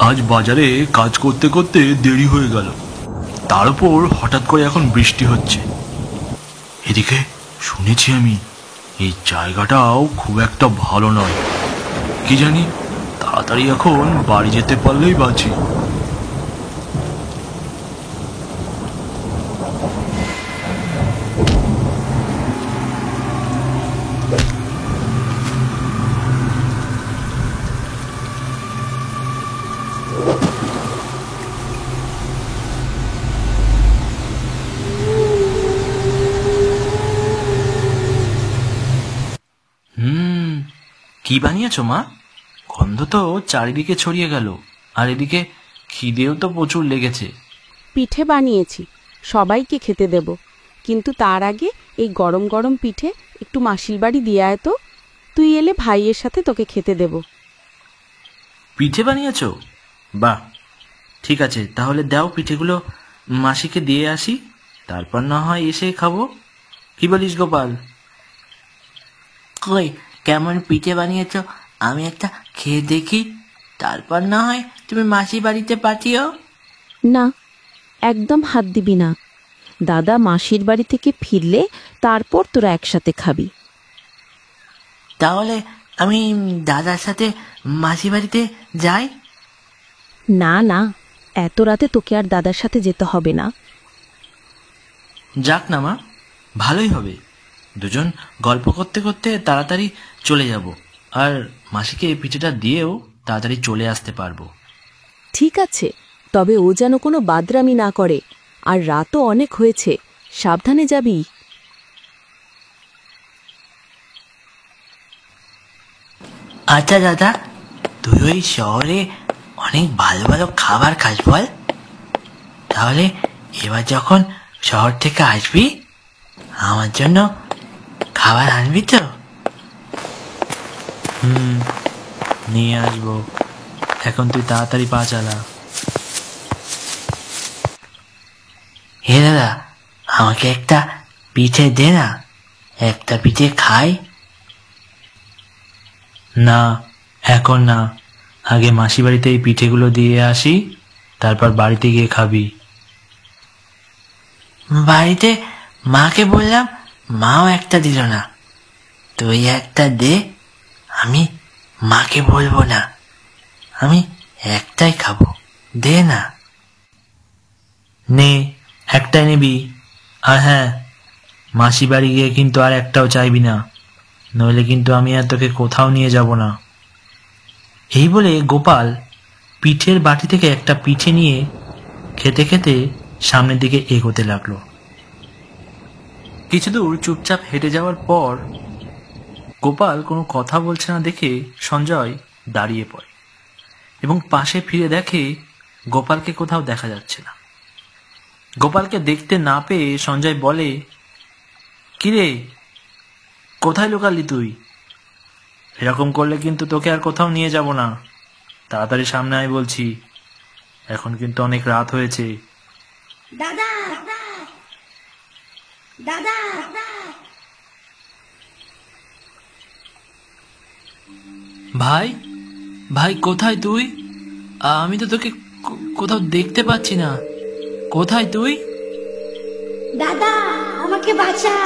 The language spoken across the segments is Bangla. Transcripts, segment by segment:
আজ বাজারে কাজ করতে করতে দেরি হয়ে গেল, তার উপর হঠাৎ করে এখন বৃষ্টি হচ্ছে। এদিকে শুনেছি আমি এই জায়গাটাও খুব একটা ভালো নয়। কি জানি, তাড়াতাড়ি এখন বাড়ি যেতে পারলেই বাঁচি। কি বানিয়েছো মা? গন্ধ তো চারিদিকে ছড়িয়ে গেল, আর এদিকে খিদেও তো প্রচুর লেগেছে। পিঠে বানিয়েছি, সবাইকে খেতে দেব, কিন্তু তার আগে এই গরম গরম পিঠে একটু মাসির বাড়ি দিয়ে আয় তো। তুই এলে ভাইয়ের সাথে তোকে খেতে দেব। পিঠে বানিয়েছো? বাহ, ঠিক আছে, তাহলে দাও পিঠেগুলো মাসিকে দিয়ে আসি, তারপর না হয় এসে খাবো। কি বলিস গোপাল? কই, কেমন পিঠে বানিয়েছো আমি একটা খেয়ে দেখি, তারপর না হয় তুমি মাসি বাড়িতে পাঠিও। না, একদম হাত দিবি না। দাদা মাসির বাড়ি থেকে ফিরলে তারপর তোরা একসাথে খাবি। তাহলে আমি দাদার সাথে মাসি বাড়িতে যাই? না না, এত রাতে তোকে আর দাদার সাথে যেতে হবে না। যাক না মা, ভালোই হবে। দুজন গল্প করতে করতে তাড়াতাড়ি চলে যাব, আর মাসিকে পিঠেটা দিয়েও তাড়াতাড়ি চলে আসতে পারবো। ঠিক আছে, তবে ও যেন কোনো বাদরামি না করে, আর রাতও অনেক হয়েছে, সাবধানে যাবি। আচ্ছা দাদা, তুই ওই শহরে অনেক ভালো ভালো খাবার খাস বল? তাহলে এবার যখন শহর থেকে আসবি আমার জন্য খাবার আনবি তো? নিয়ে আসবো, এখন তুই তাড়াতাড়ি পা চালা। হে দাদা, আমাকে একটা পিঠে দে না, একটা পিঠে খাই। না, এখন না, আগে মাসি বাড়িতে এই পিঠেগুলো দিয়ে আসি, তারপর বাড়িতে গিয়ে খাবি। বাড়িতে মাকে বললাম, মাও একটা দিল না। তুই একটা দে, আমি মাকে বলবো না, আমি একটাই খাবো, দে না। নে, একটাই নিবি, আর হ্যাঁ, মাসি বাড়ি গিয়ে কিন্তু আর একটাও চাইবি না, নইলে কিন্তু আমি আর তোকে কোথাও নিয়ে যাব না। এই বলে গোপাল পিঠের বাটি থেকে একটা পিঠে নিয়ে খেতে খেতে সামনের দিকে এগোতে লাগলো। কিছু দূর চুপচাপ হেঁটে যাওয়ার পর গোপাল কোনো কথা বলছে না দেখে সঞ্জয় দাঁড়িয়ে পড়ে এবং পাশে ফিরে দেখে গোপালকে কোথাও দেখা যাচ্ছে না। গোপালকে দেখতে না পেয়ে সঞ্জয় বলে, কিরে, কোথায় লুকালি তুই? এরকম করলে কিন্তু তোকে আর কোথাও নিয়ে যাব না, তাড়াতাড়ি সামনে আয় বলছি, এখন কিন্তু অনেক রাত হয়েছে। দাদা, দাদা, ভাই, ভাই কোথায় তুই? আমি তো তোকে কোথাও দেখতে পাচ্ছি না, কোথায় তুই? দাদা, আমাকে বাঁচা।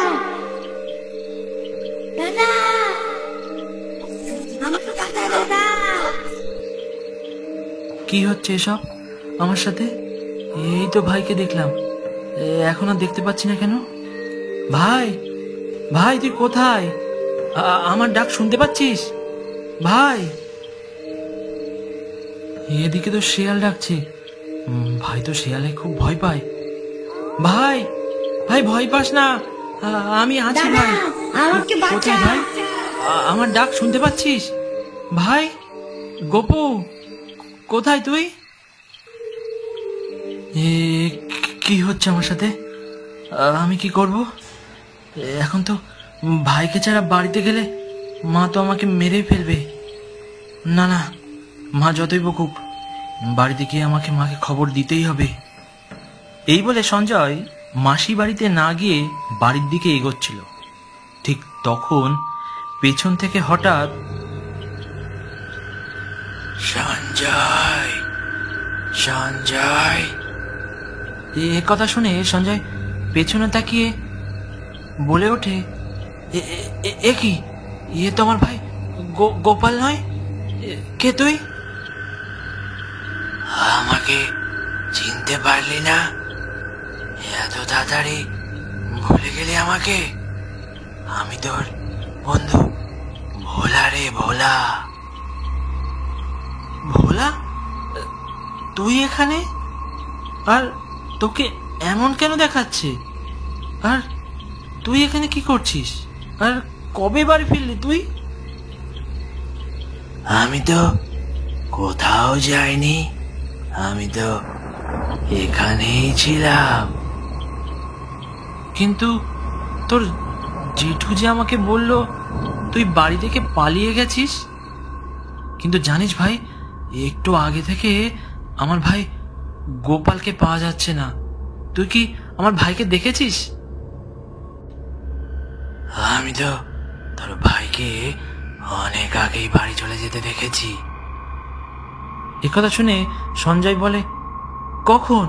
দাদা, আমাকে বাঁচা দাদা। কি হচ্ছে এসব আমার সাথে? এই তো ভাইকে দেখলাম, এখন আর দেখতে পাচ্ছি না কেন? ভাই, ভাই তুই কোথায়? আমার ডাক শুনতে পাচ্ছিস? ভাই, এদিকে তো শেয়াল ডাকছে। ভাই তো শেয়ালে খুব ভয় পায়। ভাই, ভাই ভয় পাস না, আমি আছি দাদা, ভাই। আমাকে বাঁচা। কোথায় ভাই? আমার ডাক শুনতে পাচ্ছিস? ভাই, গোপু, কোথায় তুই? কি হচ্ছে আমার সাথে? আমি কি করব এখন? তো ভাইকে ছাড়া বাড়িতে গেলে মা তো আমাকে মেরে ফেলবে। না না, মা যতই বকুক, বাড়িতে গিয়ে আমাকে মাকে খবর দিতেই হবে। এই বলে সঞ্জয় মাসি বাড়িতে না গিয়ে বাড়ির দিকে এগোচ্ছিল। ঠিক তখন পেছন থেকে হঠাৎ, সঞ্জয়, সঞ্জয়। এ কথা শুনে সঞ্জয় পেছনে তাকিয়ে বলে ওঠে, এ কি, ইয়ে তো আমার ভাই গোপাল নয়? কে তুই? আমাকে চিনতে পারলি না? এত তাড়াতাড়ি ভুলে গেলি আমাকে? আমি তোর বন্ধু ভোলা রে, ভোলা। ভোলা, তুই এখানে? আর তোকে এমন কেন দেখাচ্ছে? আর তুই এখানে কি করছিস? আর কবে বাড়ি ফিরলি তুই? আমি তো কোথাও যাইনি, আমি তো এখানেই ছিলাম। কিন্তু তোর জেঠু যে আমাকে বলল তুই বাড়ি থেকে পালিয়ে গেছিস। কিন্তু জানিস ভাই, একটু আগে থেকে আমার ভাই গোপালকে পাওয়া যাচ্ছে না। তুই কি আমার ভাইকে দেখেছিস? আমি তো তোর ভাইকে অনেক আগেই বাড়ি চলে যেতে দেখেছি। একথা শুনে সঞ্জয় বলে, কখন?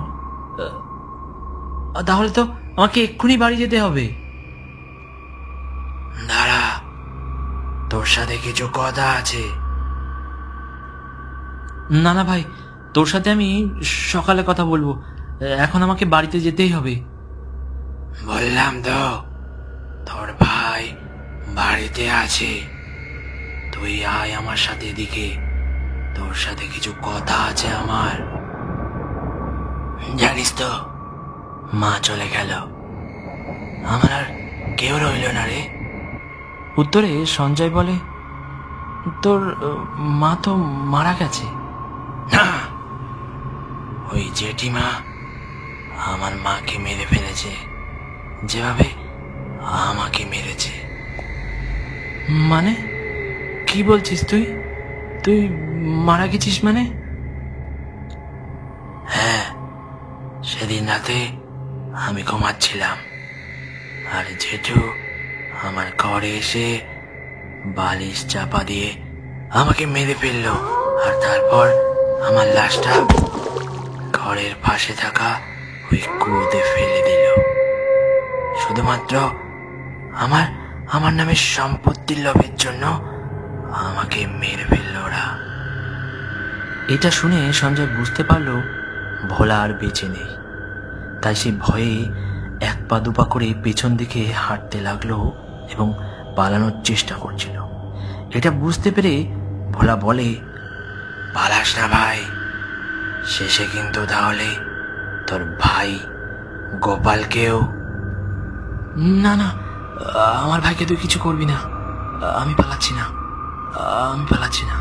তাহলে তো আমাকে এক্ষুনি বাড়ি যেতে হবে। দাঁড়া, তোর সাথে কিছু কথা আছে। না না ভাই, তোর সাথে আমি সকালে কথা বলবো, এখন আমাকে বাড়িতে যেতেই হবে। বললাম তো তোর ভাই বাড়িতে আছে, তুই আয় আমার সাথে এদিকে, তোর সাথে কিছু কথা আছে আমার। জানিস তো, মা চলে গেল, আমার আর কেউ রইল না রে। উত্তরে সঞ্জয় বলে, তোর মা তো মারা গেছে। না, ওই জেঠিমা আমার মাকে মেরে ফেলেছে, যেভাবে আমাকে মেরেছে। মানে কি বলছিস তুই? তুই মারা গেছিস মানে? হ্যাঁ, সেদিন রাতে আমি ঘুমাচ্ছিলাম, আর জেঠু আমার ঘরে এসে বালিশ চাপা দিয়ে আমাকে মেরে ফেললো, আর তারপর আমার লাশটা ঘরের পাশে থাকা ওই কুয়োতে ফেলে দিল। শুধুমাত্র আমার আমার নামে সম্পত্তির লোভের জন্য আমাকে মেরে ফেললো ওরা। এটা শুনে সঞ্জয় বুঝতে পারলো ভোলা আর বেঁচে নেই। তাই সে ভয়ে এক পা দুপা করে পেছন দিকে হাঁটতে লাগলো এবং পালানোর চেষ্টা করছিল। এটা বুঝতে পেরে ভোলা বলে, পালাস না ভাই, শেষে কিন্তু তাহলে তোর ভাই গোপালকেও। না না, আমার ভাইকে তুই কিছু করবি না, আমি পালাচ্ছি না, আমি পালাচ্ছি না।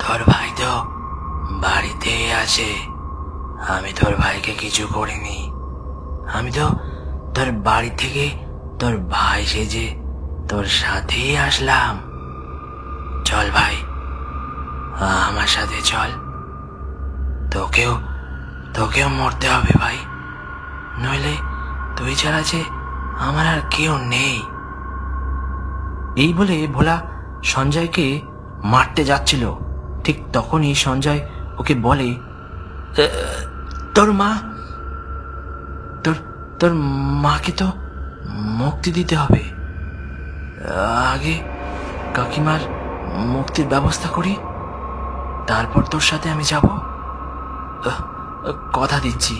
তোর ভাই তো বাড়িতেই আছে, আমি তোর ভাইকে কিছু করিনি। আমি তো তোর বাড়ি থেকে তোর ভাই সেজে তোর সাথেই আসলাম। চল ভাই, আমার সাথে চল, তোকেও তোকেও মরতে হবে ভাই, নইলে তুই ছাড়া যে আমার আর কেউ নেই। এই বলে ভোলা সঞ্জয়কে মারতে যাচ্ছিল। ঠিক তখনই সঞ্জয় ওকে বলে, তোর মা, তোর তোর মাকে তো মুক্তি দিতে হবে। আগে কাকিমার মুক্তির ব্যবস্থা করি, তারপর তোর সাথে আমি যাব, কথা দিচ্ছি।